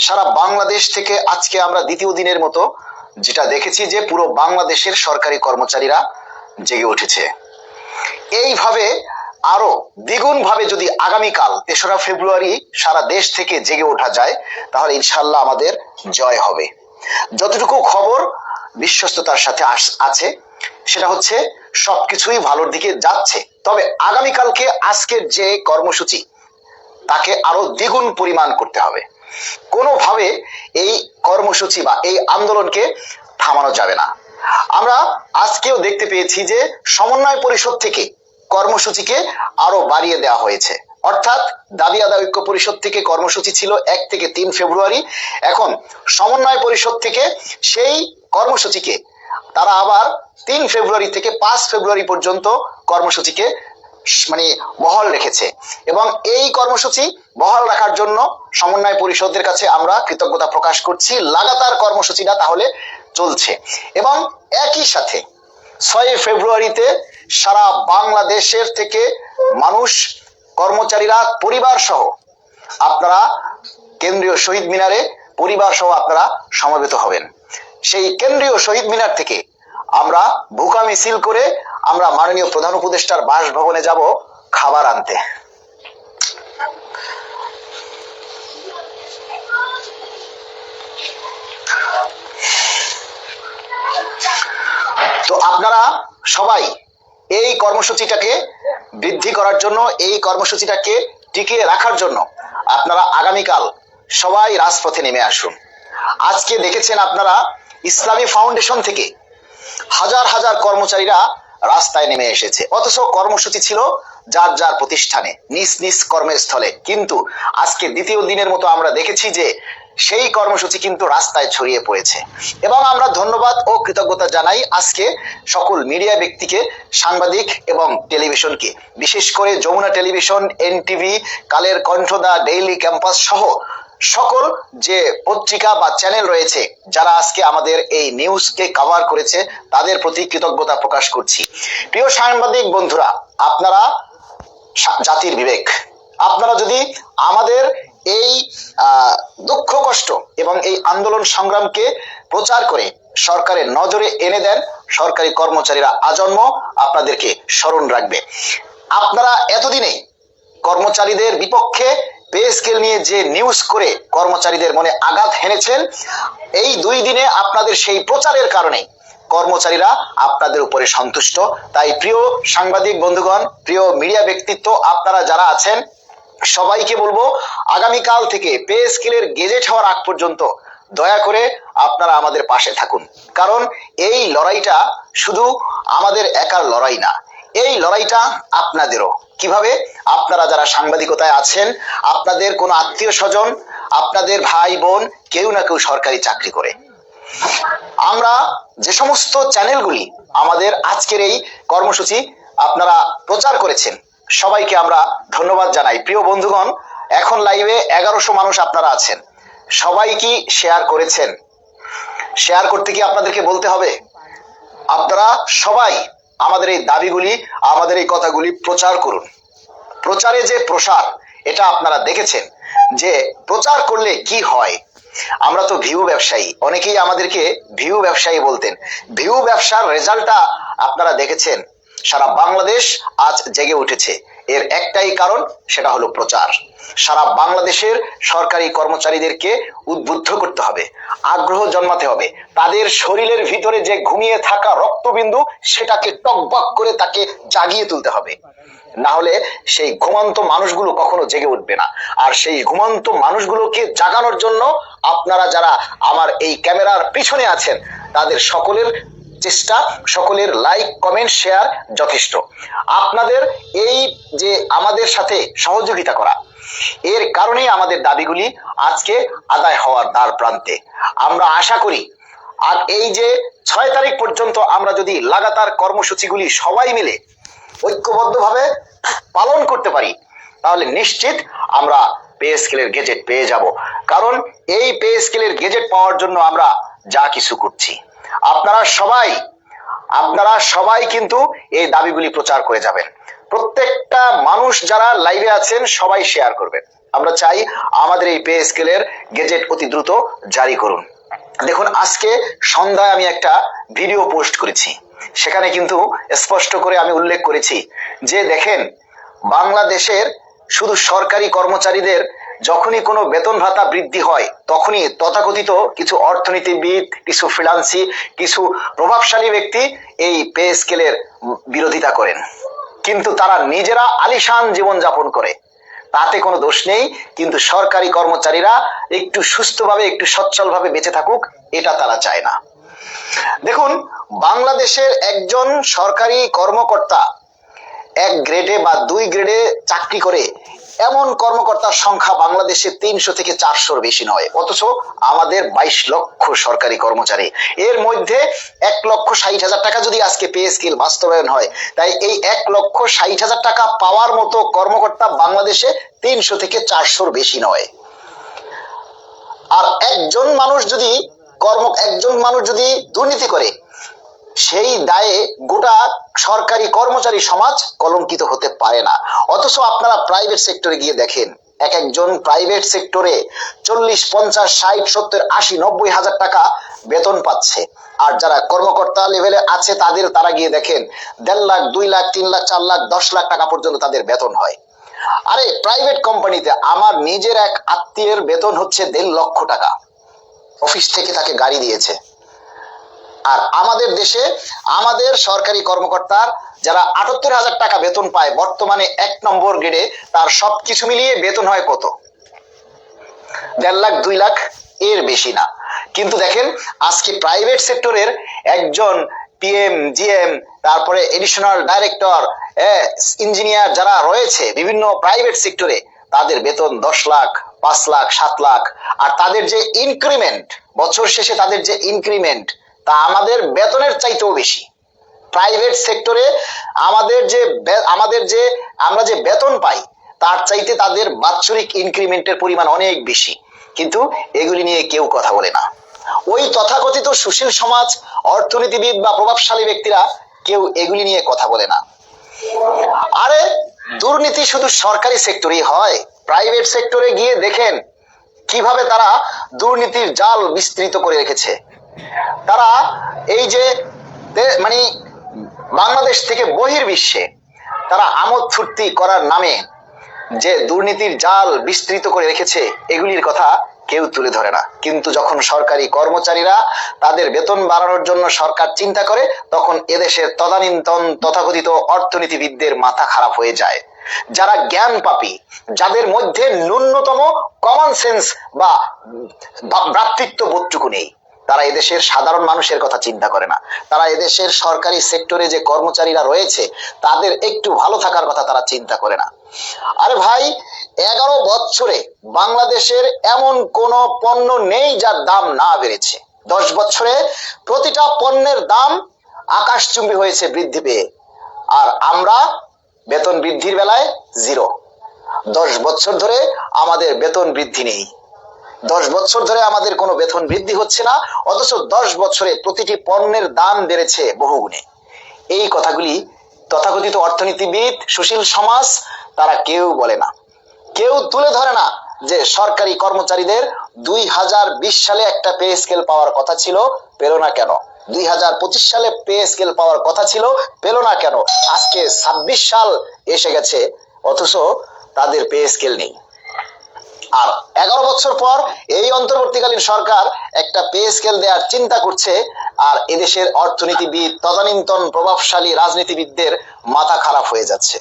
সারা বাংলাদেশ থেকে আজকে আমরা দ্বিতীয় দিনের মতো যেটা দেখেছি যে পুরো বাংলাদেশের সরকারি কর্মচারীরা জেগে উঠেছে। এইভাবে আরো দ্বিগুণ ভাবে যদি আগামীকাল ৩রা ফেব্রুয়ারি সারা দেশ থেকে জেগে ওঠা যায় তাহলে ইনশাল্লাহ আমাদের জয় হবে। যতটুকু খবর বিশ্বস্ততার সাথে আছে সেটা হচ্ছে সবকিছুই ভালোর দিকে যাচ্ছে। তবে আগামীকালকে আজকের যে কর্মসূচি তাকে আরো দ্বিগুণ পরিমাণ করতে হবে। কোনোভাবে এই কর্মসূচি বা এই আন্দোলনকে থামানো যাবে না। আমরা আজকেও দেখতে পেয়েছি যে সমন্বয় পরিষদ থেকে কর্মসূচিকে আরো বাড়িয়ে দেওয়া হয়েছে। অর্থাৎ দাবি আদায় ঐক্য পরিষদ থেকে কর্মসূচি ছিল ১ থেকে ৩ ফেব্রুয়ারি, এখন সমন্বয় পরিষদ থেকে সেই কর্মসূচিকে তারা আবার ৩ ফেব্রুয়ারি থেকে ৫ ফেব্রুয়ারি পর্যন্ত কর্মসূচিকে বহাল রেখেছে। এবং এই কর্মসূচি বহাল রাখার জন্য সমন্বয় পরিষদের কাছে আমরা কৃতজ্ঞতা প্রকাশ করছি। লাগাতার কর্মসূচিটা তাহলে চলছে। এবং একই সাথে ৬ ফেব্রুয়ারিতে সারা বাংলাদেশের থেকে মানুষ, কর্মচারীরা পরিবার সহ আপনারা কেন্দ্রীয় শহীদ মিনারে পরিবার সহ আপনারা সমবেত হবেন। সেই কেন্দ্রীয় শহীদ মিনার থেকে আমরা ভুকা মিছিল করে আমরা মাননীয় প্রধান উপদেষ্টার বাসভবনে যাব খাবার আনতে। তো আপনারা সবাই এই কর্মসূচিটাকে বৃদ্ধি করার জন্য, এই কর্মসূচিটাকে টিকিয়ে রাখার জন্য আপনারা আগামীকাল সবাই রাজপথে নেমে আসুন। আজকে দেখেছেন আপনারা ইসলামী ফাউন্ডেশন থেকে হাজার হাজার কর্মচারীরা রাস্তায় নেমে এসেছে, অথচ কর্মসূচি ছিল যার যার প্রতিষ্ঠানে নিজ নিজ কর্মের স্থলে। কিন্তু আজকে দ্বিতীয় দিনের মতো আমরা দেখেছি যে সেই কর্মসূচি কিন্তু রাস্তায় ছড়িয়ে পড়েছে। এবং আমরা ধন্যবাদ ও কৃতজ্ঞতা জানাই আজকে সকল মিডিয়া ব্যক্তিকে, সাংবাদিক এবং টেলিভিশনকে, বিশেষ করে যমুনা টেলিভিশন, এনটিভি, কালের কণ্ঠ, দা ডেইলি ক্যাম্পাস সহ সকল যে পত্রিকা বা চ্যানেল রয়েছে যারা আজকে আমাদের এই নিউজকে কভার করেছে তাদের প্রতি কৃতজ্ঞতা প্রকাশ করছি। প্রিয় সাংবাদিক বন্ধুরা, আপনারা জাতির বিবেক, আপনারা যদি আমাদের এই দুঃখ কষ্ট এবং এই আন্দোলন সংগ্রামকে প্রচার করে সরকারের নজরে এনে দেন, সরকারি কর্মচারীরা আজন্ম আপনাদেরকে স্মরণ রাখবে। আপনারা এতদিনে কর্মচারীদের বিপক্ষে পে স্কেল নিয়ে যে নিউজ করে কর্মচারীদের মনে আঘাত হেনেছেন, এই ২ দিনে আপনাদের সেই প্রচারের কারণে কর্মচারীরা আপনাদের উপরে সন্তুষ্ট। তাই প্রিয় সাংবাদিক বন্ধুগণ, প্রিয় মিডিয়া ব্যক্তিত্ব, আপনারা যারা আছেন সবাইকে বলবো আগামীকাল থেকে পে স্কেলের গেজেট হওয়ার আগ পর্যন্ত দয়া করে আপনারা আমাদের পাশে থাকুন। কারণ এই লড়াইটা শুধু আমাদের একার লড়াই না, এই লড়াইটা আপনাদেরও। কিভাবে? আপনারা যারা সাংবাদিকতায় আছেন, আপনাদের কোনো আত্মীয় স্বজন, আপনাদের ভাই বোন কেউ না কেউ সরকারি চাকরি করে। আমরা যে সমস্ত চ্যানেলগুলি আমাদের আজকের এই কর্মসূচি আপনারা প্রচার করেছেন, সবাইকে আমরা ধন্যবাদ জানাই। প্রিয় বন্ধুগণ, এখন লাইভে ১১০০ মানুষ আপনারা আছেন, সবাই কি শেয়ার করেছেন? শেয়ার করতে কি আপনাদেরকে বলতে হবে? আপনারা সবাই আমাদের এই দাবিগুলি, আমাদের এই কথাগুলি প্রচার করুন। প্রচারে যে প্রসার, এটা আপনারা দেখেছেন যে প্রচার করলে কি হয়। আমরা তো ভিউ ব্যবসায়ী, অনেকেই আমাদেরকে ভিউ ব্যবসায়ী বলতেন। ভিউ ব্যবসার রেজাল্টটা আপনারা দেখেছেন। সারা বাংলাদেশ আজ জেগে উঠেছে, এর একটাই কারণ, সেটা হলো প্রচার। সারা বাংলাদেশের সরকারি কর্মচারীদেরকে উদ্বুদ্ধ করতে হবে, আগ্রহ জন্মাতে হবে। তাদের শরীরের ভিতরে যে ঘুমিয়ে থাকা রক্তবিন্দু, সেটাকে টকবক করে তাকে জাগিয়ে তুলতে হবে। না হলে সেই ঘুমন্ত মানুষগুলো কখনো জেগে উঠবে না। আর সেই ঘুমন্ত মানুষগুলোকে জাগানোর জন্য আপনারা যারা আমার এই ক্যামেরার পিছনে আছেন, তাদের সকলের চেষ্টা, সকলের লাইক, কমেন্ট, শেয়ার যথেষ্ট। আপনাদের এই যে আমাদের সাথে সহযোগিতা করা, এর কারণেই আমাদের দাবিগুলি আজকে আদায় হওয়ার দ্বার প্রান্তে। আমরা আশা করি আর এই যে ৬ তারিখ পর্যন্ত আমরা যদি লাগাতার কর্মসূচিগুলি সবাই মিলে ঐক্যবদ্ধভাবে পালন করতে পারি, তাহলে নিশ্চিত আমরা পে স্কেলের গেজেট পেয়ে যাব। কারণ এই পে স্কেলের গেজেট পাওয়ার জন্য আমরা যা কিছু করছি, আপনারা সবাই কিন্তু এই দাবিগুলি প্রচার করে যাবেন। প্রত্যেকটা মানুষ যারা লাইভে আছেন সবাই শেয়ার করবেন। আমরা চাই আমাদের এই পে স্কেলের গেজেট অতি দ্রুত জারি করুন। দেখুন, আজকে সন্ধ্যায় আমি একটা ভিডিও পোস্ট করেছি, সেখানে কিন্তু স্পষ্ট করে আমি উল্লেখ করেছি যে দেখেন, বাংলাদেশের শুধু সরকারি কর্মচারীদের যখনই কোনো বেতন ভাতা বৃদ্ধি হয় তখনই তথাকথিত কিছু অর্থনীতিবিদ, কিছু ফ্রিল্যান্সি, কিছু প্রভাবশালী ব্যক্তি এই পে স্কেলের বিরোধিতা করেন, কিন্তু তারা নিজেরা আলিশান জীবন যাপন করে, তাতে কোনো দোষ নেই। কিন্তু সরকারি কর্মচারীরা একটু সুস্থভাবে, একটু সচ্ছলভাবে বেঁচে থাকুক, এটা তারা চায় না। দেখুন, বাংলাদেশের একজন সরকারি কর্মকর্তা 1 গ্রেডে বা 2 গ্রেডে চাকরি করে এমন কর্মকর্তার সংখ্যা বাংলাদেশে 300 থেকে 400-র বেশি নয়, অথচ আমাদের 22 লক্ষ সরকারি কর্মচারী। এর মধ্যে 1,60,000 টাকা যদি আজকে পে স্কেল বাস্তবায়ন হয়, তাই এই 1,60,000 টাকা পাওয়ার মতো কর্মকর্তা বাংলাদেশে 300 থেকে 400-র বেশি নয়। আর একজন মানুষ যদি দুর্নীতি করে, সেই দায়ে গোটা সরকারি কর্মচারী সমাজ কলঙ্কিত হতে পারে না। অথচ আপনারা প্রাইভেট সেক্টরে গিয়ে দেখেন, একজন প্রাইভেট সেক্টরে 40, 50, 60, 70, 80, 90 হাজার টাকা বেতন পাচ্ছে। আর যারা কর্মকর্তা লেভেলে আছে তারা গিয়ে দেখেন 1.5 লাখ, 2 লাখ, 3 লাখ, 4 লাখ, 10 লাখ টাকা পর্যন্ত তাদের বেতন হয়। আরে প্রাইভেট কোম্পানিতে আমার নিজের এক আত্মীয়ের বেতন হচ্ছে 1.5 লক্ষ টাকা, অফিস থেকে তাকে গাড়ি দিয়েছে। আর আমাদের দেশে আমাদের সরকারি কর্মকর্তার যারা 78,000 টাকা বেতন পায় বর্তমানে 1 নম্বর গ্রেডে, তার সবকিছু মিলিয়ে বেতন হয় কত? 1.5 লাখ, 2 লাখ, এর বেশি না। কিন্তু দেখেন, আজকে প্রাইভেট সেক্টরের একজন পিএম, জিএম, তারপরে এডিশনাল ডাইরেক্টর, ইঞ্জিনিয়ার যারা রয়েছে বিভিন্ন প্রাইভেট সেক্টরে, তাদের বেতন 10 লাখ, 5 লাখ, 7 লাখ। আর তাদের যে ইনক্রিমেন্ট, বছর শেষে তাদের যে ইনক্রিমেন্ট, তা আমাদের বেতনের চাইতেও বেশি। প্রাইভেট সেক্টরে আমরা যে বেতন পাই তার চাইতে তাদের বাৎসরিক ইনক্রিমেন্টের পরিমাণ অনেক বেশি, কিন্তু এগুলি নিয়ে কেউ কথা বলে না। ওই তথাকথিত সুশীল সমাজ, অর্থনীতিবিদ বা প্রভাবশালী ব্যক্তিরা কেউ এগুলি নিয়ে কথা বলে না। আরে দুর্নীতি শুধু সরকারি সেক্টরেই হয়, প্রাইভেট সেক্টরে গিয়ে দেখেন কিভাবে তারা দুর্নীতির জাল বিস্তৃত করে রেখেছে। তারা এই যে মানে বাংলাদেশ থেকে বহির্বিশ্বে তারা আমোদ ফুর্তি করার নামে যে দুর্নীতির জাল বিস্তৃত করে রেখেছে, এগুলির কথা কেউ তুলে ধরে না। কিন্তু যখন সরকারি কর্মচারীরা তাদের বেতন বাড়ানোর জন্য সরকার চিন্তা করে, তখন এদেশের তদানীন্তন তথাকথিত অর্থনীতিবিদদের মাথা খারাপ হয়ে যায়। যারা জ্ঞান পাপী, যাদের মধ্যে ন্যূনতম কমন সেন্স বা ভ্রাতৃত্ব বোধটুকু নেই, তারা এদেশের সাধারণ মানুষের কথা চিন্তা করে না। তারা এদেশের সরকারি সেক্টরে যে কর্মচারীরা রয়েছে তাদের একটু ভালো থাকার কথা তারা চিন্তা করে না। আরে ভাই, 11 বছরে বাংলাদেশের এমন কোন পণ্য নেই যার দাম না বেড়েছে। 10 বছরে প্রতিটা পণ্যের দাম আকাশচুম্বী হয়েছে বৃদ্ধি পেয়ে, আর আমরা বেতন বৃদ্ধির বেলায় 0। 10 বছর ধরে আমাদের বেতন বৃদ্ধি নেই, 10 বছর ধরে আমাদের কোনো বেতন বৃদ্ধি হচ্ছে না, অথচ 10 বছরে প্রতিটি পণ্যের দাম বেড়েছে বহুগুণে। এই কথাগুলি তথাকথিত অর্থনীতিবিদ, সুশীল সমাজ তারা কেউ বলে না, কেউ তুলে ধরে না যে সরকারি কর্মচারীদের 2020 সালে একটা পে স্কেল পাওয়ার কথা ছিল, পেল না কেন? 2025 সালে পে স্কেল পাওয়ার কথা ছিল, পেল না কেন? আজকে 26 সাল এসে গেছে, অথচ তাদের পে স্কেল নেই। আর 11 বছর পর এই অন্তর্বর্তীকালীন সরকার একটা পে স্কেল দেওয়ার চিন্তা করছে, আর এদেশের অর্থনীতিবিদ, তদানীন্তন প্রভাবশালী রাজনীতিবিদদের মাথা খারাপ হয়ে যাচ্ছে।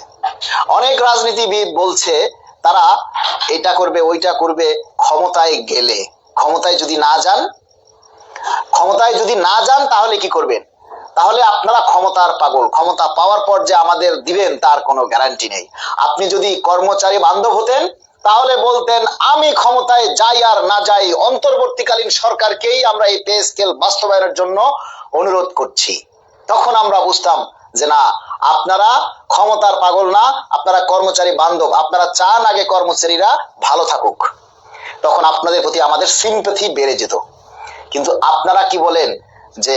অনেক রাজনীতিবিদ বলছে তারা এটা করবে, ওইটা করবে ক্ষমতায় গেলে। ক্ষমতায় যদি না যান তাহলে কি করবেন? তাহলে আপনারা ক্ষমতার পাগল। ক্ষমতা পাওয়ার পর যে আমাদের দিবেন তার কোনো গ্যারান্টি নেই। আপনি যদি কর্মচারী বান্ধব হতেন তাহলে বলতেন, আমি ক্ষমতায় যাই আর না যাই, অন্তর্বর্তীকালীন সরকারকেই আমরা এই পে স্কেল বাস্তবায়নের জন্য অনুরোধ করছি। তখন আমরা বুঝতাম যে না, আপনারা ক্ষমতার পাগল না, আপনারা কর্মচারী বান্ধব, আপনারা চান আগে কর্মচারীরা ভালো থাকুক। তখন আপনাদের প্রতি আমাদের সিম্প্যাথি বেড়ে যেত। কিন্তু আপনারা কি বলেন যে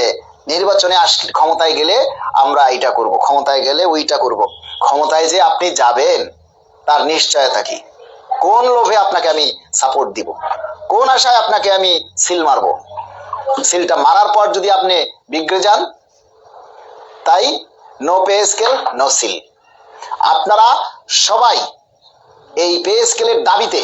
নির্বাচনে আসলে, ক্ষমতায় গেলে আমরা এটা করব, ক্ষমতায় গেলে ওইটা করব। ক্ষমতায় যে আপনি যাবেন তার নিশ্চয়তা কি? কোন লোভে আপনাকে আমি সাপোর্ট দিব, কোন আশায় আপনাকে আমি সিল মারবো? সিলটা মারার পর যদি আপনি বিগড়ে যান, তাই no pay scale no seal. আপনারা সবাই এই পে স্কেলের দাবিতে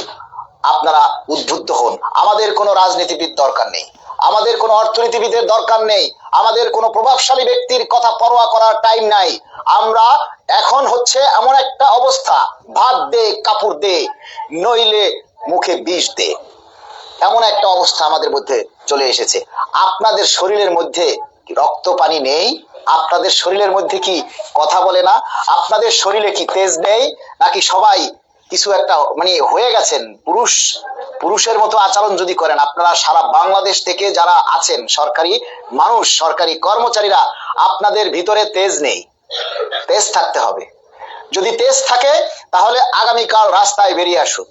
আপনারা উদ্বুদ্ধ হন। আমাদের কোনো রাজনীতিবিদ দরকার নেই, আমাদের কোনো অর্থনীতিবিদের দরকার নেই, আমাদের কোনো প্রভাবশালী ব্যক্তির কথা পরোয়া করার টাইম নাই। আমরা এখন হচ্ছে এমন একটা অবস্থা, ভাত দে কাপড় দে নইলে মুখে বিষ দে, এমন একটা অবস্থা আমাদের মধ্যে চলে এসেছে। আপনাদের শরীরের মধ্যে রক্ত পানি নেই? আপনাদের শরীরের মধ্যে কি কথা বলে না? আপনাদের শরীরে কি তেজ নেই? নাকি সবাই কিছু একটা মানে হয়ে গেছেন? পুরুষের মতো আচরণ যদি করেন, আপনারা সারা বাংলাদেশ থেকে যারা আছেন সরকারি মানুষ, সরকারি কর্মচারীরা, আপনাদের ভিতরে তেজ নেই। তেজ থাকতে হবে। যদি তেজ থাকে তাহলে আগামীকাল রাস্তায় বেরিয়ে আসুন।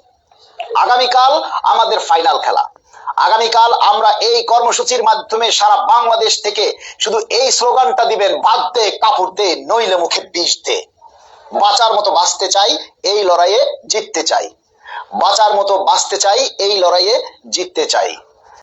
আগামীকাল আমাদের ফাইনাল খেলা। আগামীকাল আমরা এই কর্মসূচির মাধ্যমে সারা বাংলাদেশ থেকে শুধু এই স্লোগানটা দিবেন, বাদ দে কাপড় দে নইলে মুখে বিষ দে। বাঁচার মতো বাঁচতে চাই, এই লড়াইয়ে জিততে চাই। বাঁচার মতো বাঁচতে চাই, এই লড়াইয়ে জিততে চাই।